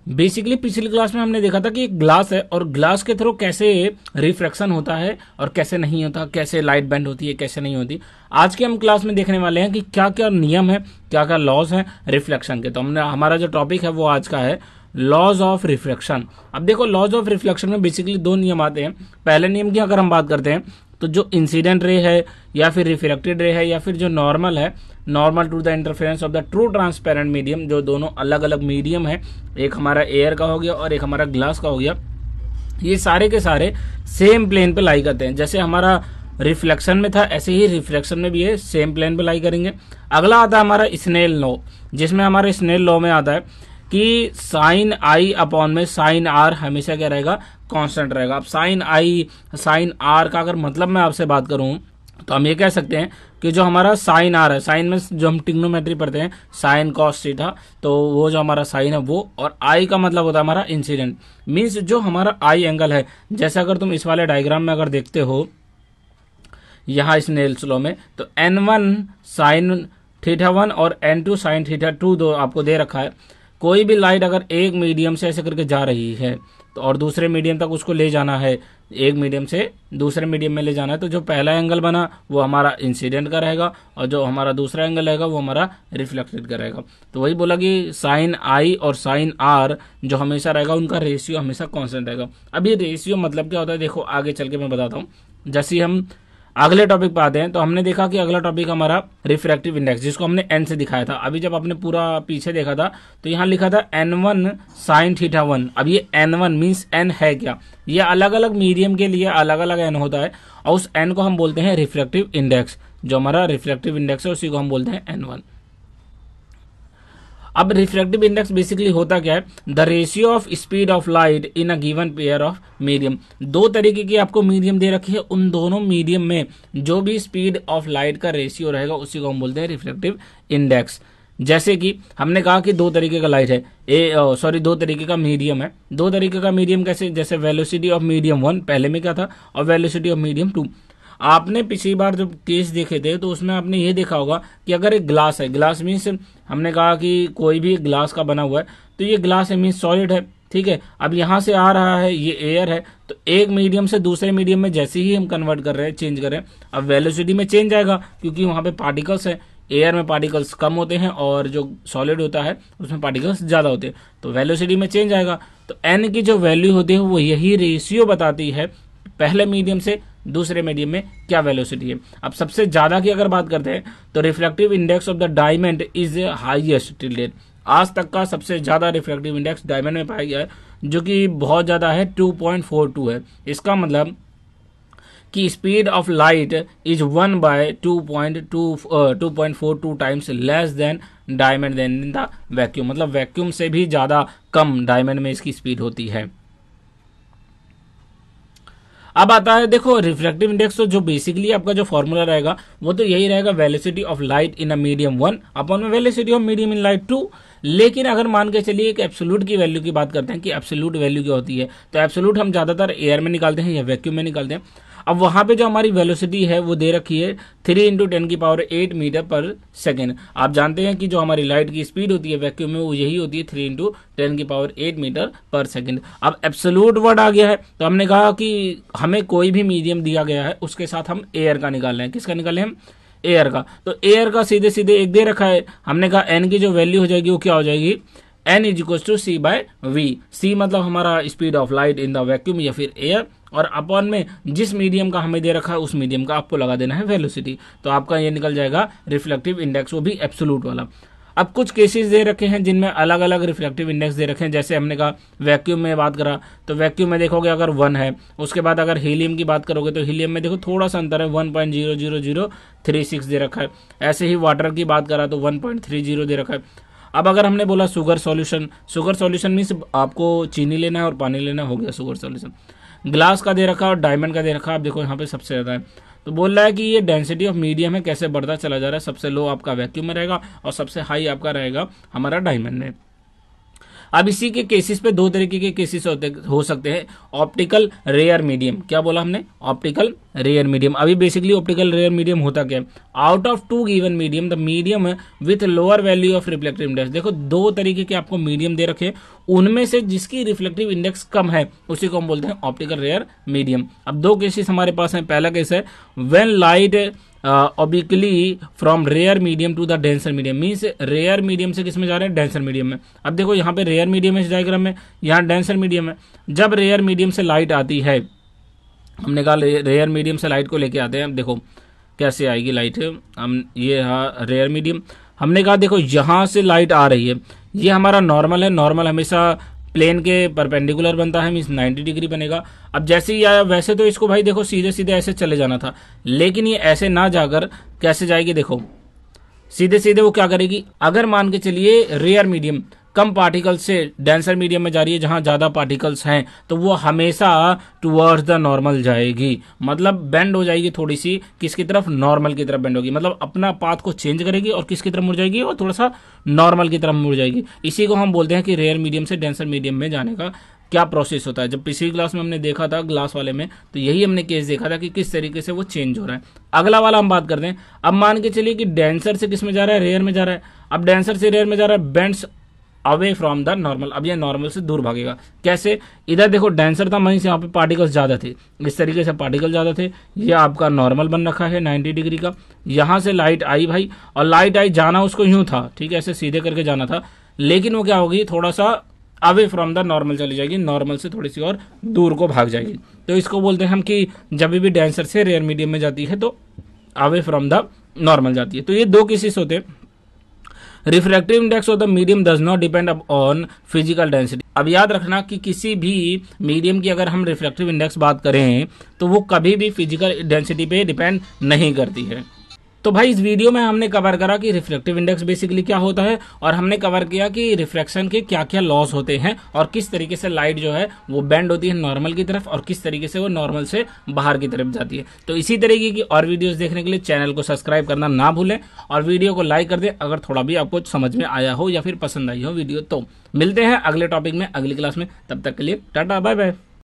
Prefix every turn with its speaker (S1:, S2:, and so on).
S1: Basically पिछली class में हमने देखा था कि एक ग्लास है और ग्लास के थ्रू कैसे रिफ्रैक्शन होता है और कैसे नहीं होता, कैसे लाइट बेंड होती है, कैसे नहीं होती। आज के हम क्लास में देखने वाले हैं कि क्या क्या नियम है, क्या क्या लॉज हैं रिफ्लेक्शन के। तो हमने हमारा जो टॉपिक है वो आज का है लॉज ऑफ रिफ्लेक्शन। अब देखो, लॉज ऑफ रिफ्लेक्शन में बेसिकली दो नियम आते हैं। पहले नियम की अगर हम बात करते हैं तो जो इंसिडेंट रे है या फिर रिफ्लेक्टेड रे है या फिर जो नॉर्मल है, normal to the interference of the true transparent medium, जो दोनों अलग अलग मीडियम है, एक हमारा एयर का हो गया और एक हमारा ग्लास का हो गया, ये सारे के सारे सेम प्लेन पे लाई करते हैं। जैसे हमारा रिफ्लेक्शन में था ऐसे ही रिफ्लेक्शन में भी है, सेम प्लेन पे लाई करेंगे। अगला आता है हमारा स्नेल लॉ, जिसमें हमारे स्नेल लॉ में आता है कि साइन आई अपॉन में साइन आर हमेशा क्या रहेगा, कांस्टेंट रहेगा। अब साइन आई साइन आर का अगर मतलब मैं आपसे बात करूं तो हम ये कह सकते हैं कि जो हमारा साइन आर है, साइन में जो हम ट्रिग्नोमेट्री पढ़ते हैं साइन कॉस थीटा, तो वो जो हमारा साइन है वो, और आई का मतलब होता है हमारा इंसिडेंट, मीन्स जो हमारा आई एंगल है। जैसे अगर तुम इस वाले डायग्राम में अगर देखते हो यहाँ स्नेल्स लॉ में, तो n1 साइन थीटा 1 और n2 साइन थीटा 2 दो आपको दे रखा है। कोई भी लाइट अगर एक मीडियम से ऐसे करके जा रही है तो और दूसरे मीडियम तक उसको ले जाना है, एक मीडियम से दूसरे मीडियम में ले जाना है, तो जो पहला एंगल बना वो हमारा इंसिडेंट का रहेगा और जो हमारा दूसरा एंगल रहेगा वो हमारा रिफ्लेक्टेड का रहेगा। तो वही बोला कि साइन आई और साइन आर जो हमेशा रहेगा उनका रेशियो हमेशा कांस्टेंट रहेगा। अब ये रेशियो मतलब क्या होता है, देखो आगे चल के मैं बताता हूँ। जैसे हम अगले टॉपिक पे आते हैं तो हमने देखा कि अगला टॉपिक हमारा रिफ्रैक्टिव इंडेक्स, जिसको हमने एन से दिखाया था। अभी जब आपने पूरा पीछे देखा था तो यहाँ लिखा था n1 साइन थीटा 1। अब ये n1 मीन्स n है क्या, ये अलग अलग मीडियम के लिए अलग अलग n होता है और उस n को हम बोलते हैं रिफ्रैक्टिव इंडेक्स। जो हमारा रिफ्रैक्टिव इंडेक्स है उसी को हम बोलते हैं n1। अब रिफ्रैक्टिव इंडेक्स बेसिकली होता क्या है, the ratio of speed of light in a given pair of medium. दो तरीके की आपको मीडियम दे रखी है, उन दोनों मीडियम में जो भी स्पीड ऑफ लाइट का रेशियो रहेगा उसी को हम बोलते हैं रिफ्रैक्टिव इंडेक्स। जैसे कि हमने कहा कि दो तरीके का लाइट है, दो तरीके का मीडियम है। दो तरीके का मीडियम कैसे, जैसे वेलोसिटी ऑफ मीडियम 1 पहले में क्या था और वेलोसिटी ऑफ मीडियम 2। आपने पिछली बार जब केस देखे थे तो उसमें आपने ये देखा होगा कि अगर एक ग्लास है, ग्लास मीन्स हमने कहा कि कोई भी ग्लास का बना हुआ है, तो ये ग्लास है मीन्स सॉलिड है, ठीक है। अब यहाँ से आ रहा है ये एयर है, तो एक मीडियम से दूसरे मीडियम में जैसे ही हम कन्वर्ट कर रहे हैं, चेंज कर रहे हैं, अब वेलोसिटी में चेंज आएगा क्योंकि वहाँ पे पार्टिकल्स है। एयर में पार्टिकल्स कम होते हैं और जो सॉलिड होता है उसमें पार्टिकल्स ज्यादा होते हैं, तो वेलोसिटी में चेंज आएगा। तो एन की जो वैल्यू होती है वो यही रेशियो बताती है पहले मीडियम से दूसरे मीडियम में क्या वेलोसिटी है। अब सबसे ज्यादा की अगर बात करते हैं तो refractive index of the diamond is highest till date. आज तक का सबसे ज्यादा रिफ्रैक्टिव इंडेक्स डायमंड में पाया गया है, जो कि बहुत ज्यादा है, 2.42 है। इसका मतलब कि speed of light is 1/2.42 times less than diamond than in the vacuum. मतलब वैक्यूम से भी ज्यादा कम डायमंड में इसकी स्पीड होती है। अब आता है देखो रिफ्रैक्टिव इंडेक्स, तो जो बेसिकली आपका जो फॉर्मूला रहेगा वो तो यही रहेगा, velocity of light in a medium 1 upon में velocity of medium in light 2। लेकिन अगर मान के चलिए एक एब्सोल्यूट की वैल्यू की बात करते हैं कि एब्सोल्यूट वैल्यू क्या होती है, तो एब्सोल्यूट हम ज्यादातर एयर में निकालते हैं या वैक्यूम में निकालते हैं। अब वहां पे जो हमारी वेलोसिटी है वो दे रखी है 3 × 10⁸ मीटर पर सेकेंड। आप जानते हैं कि जो हमारी लाइट की स्पीड होती है वैक्यूम में वो यही होती है 3 × 10⁸ मीटर पर सेकेंड। अब एब्सोल्यूट वर्ड आ गया है तो हमने कहा कि हमें कोई भी मीडियम दिया गया है उसके साथ हम एयर का निकाल रहे हैं। किसका निकाले हम, एयर का। तो एयर का सीधे सीधे एक दे रखा है, हमने कहा एन की जो वैल्यू हो जाएगी वो क्या हो जाएगी, n = c/v। c मतलब हमारा speed of light in the vacuum या फिर एयर, और अपॉन में जिस मीडियम का हमें दे रखा है उस मीडियम का आपको लगा देना है वेलोसिटी। तो आपका ये निकल जाएगा रिफ्लेक्टिव इंडेक्स, वो भी एब्सोल्यूट वाला। अब कुछ केसेस दे रखे हैं जिनमें अलग अलग रिफ्लेक्टिव इंडेक्स दे रखे हैं। जैसे हमने कहा वैक्यूम में बात करा तो वैक्यूम में देखोगे अगर 1 है, उसके बाद अगर हीलियम की बात करोगे तो हीलियम में देखो थोड़ा सा अंतर है, 1.00036 दे रखा है। ऐसे ही वाटर की बात करा तो 1.30 दे रखा है। अब अगर हमने बोला शुगर सॉल्यूशन मीन्स आपको चीनी लेना है और पानी लेना, हो गया शुगर सॉल्यूशन। ग्लास का दे रखा है और डायमंड का दे रखा है, आप देखो यहाँ पे सबसे ज्यादा है। तो बोल रहा है कि ये डेंसिटी ऑफ मीडियम है, कैसे बढ़ता चला जा रहा है। सबसे लो आपका वैक्यूम में रहेगा और सबसे हाई आपका रहेगा हमारा डायमंड में। अब इसी के केसेस पे दो तरीके के केसेस हो सकते हैं, ऑप्टिकल रेयर मीडियम। क्या बोला हमने? Optical rare medium. अभी बेसिकली ऑप्टिकल रेयर मीडियम होता क्या है? Out of two given medium the medium with lower value of reflective index. देखो दो तरीके के आपको मीडियम दे रखे, उनमें से जिसकी रिफ्लेक्टिव इंडेक्स कम है उसी को हम बोलते हैं ऑप्टिकल रेयर मीडियम। अब दो केसेस हमारे पास हैं। पहला केस है when light obliquely from rare medium to the denser medium, means rare medium से किस में जा रहे हैं? डेंसर मीडियम में। अब देखो यहाँ पे रेयर मीडियम है इस डायग्राम में, यहाँ डेंसर मीडियम है। जब रेयर मीडियम से लाइट आती है, हमने कहा रेयर मीडियम से लाइट को लेके आते हैं। अब देखो कैसे आएगी लाइट, हम ये रेयर मीडियम, हमने कहा देखो यहाँ से लाइट आ रही है, ये हमारा नॉर्मल है। नॉर्मल हमेशा प्लेन के परपेंडिकुलर बनता है, मीन्स 90 डिग्री बनेगा। अब जैसे ही आया वैसे तो इसको भाई देखो सीधे सीधे ऐसे चले जाना था, लेकिन ये ऐसे ना जाकर कैसे जाएगी? देखो सीधे सीधे वो क्या करेगी, अगर मान के चलिए रेयर मीडियम कम पार्टिकल्स से डेंसर मीडियम में जा रही है जहां ज्यादा पार्टिकल्स हैं, तो वो हमेशा टुवर्ड्स द नॉर्मल जाएगी, मतलब बेंड हो जाएगी थोड़ी सी, किसकी तरफ? नॉर्मल की तरफ बेंड होगी, मतलब अपना पाथ को चेंज करेगी और किसकी तरफ मुड़ जाएगी? और थोड़ा सा नॉर्मल की तरफ मुड़ जाएगी। इसी को हम बोलते हैं कि रेयर मीडियम से डेंसर मीडियम में जाने का क्या प्रोसेस होता है। जब पिछली क्लास में हमने देखा था ग्लास वाले में, तो यही हमने केस देखा था कि किस तरीके से वो चेंज हो रहा है। अगला वाला हम बात करते हैं। अब मान के चलिए कि डेंसर से किस में जा रहा है? रेयर में जा रहा है। अब डेंसर से रेयर में जा रहा है, bends away from the normal. अब ये नॉर्मल से दूर भागेगा। कैसे? इधर देखो डेंसर था, वहीं से यहाँ पे पार्टिकल्स ज्यादा थे, इस तरीके से पार्टिकल ज्यादा थे। ये आपका नॉर्मल बन रखा है 90 डिग्री का। यहाँ से लाइट आई भाई, और लाइट आई, जाना उसको यूं था, ठीक है, ऐसे सीधे करके जाना था, लेकिन वो क्या होगी? थोड़ा सा अवे फ्रॉम द नॉर्मल चली जाएगी, नॉर्मल से थोड़ी सी और दूर को भाग जाएगी। तो इसको बोलते हैं हम कि जब भी डेंसर से रेयर मीडियम में जाती है तो अवे फ्रॉम द नॉर्मल जाती है। तो ये दो केसेस होते हैं। Refractive index of the medium does not depend on physical density. अब याद रखना कि किसी भी मीडियम की अगर हम रिफ्रैक्टिव इंडेक्स बात करें तो वो कभी भी फिजिकल डेंसिटी पे डिपेंड नहीं करती है। तो भाई इस वीडियो में हमने कवर करा कि रिफ्रैक्टिव इंडेक्स बेसिकली क्या होता है, और हमने कवर किया कि रिफ्रैक्शन के क्या क्या लॉस होते हैं और किस तरीके से लाइट जो है वो बेंड होती है नॉर्मल की तरफ और किस तरीके से वो नॉर्मल से बाहर की तरफ जाती है। तो इसी तरीके की और वीडियोस देखने के लिए चैनल को सब्सक्राइब करना ना भूलें और वीडियो को लाइक कर दें अगर थोड़ा भी आपको समझ में आया हो या फिर पसंद आई हो वीडियो। तो मिलते हैं अगले टॉपिक में अगली क्लास में, तब तक के लिए टाटा बाय बाय।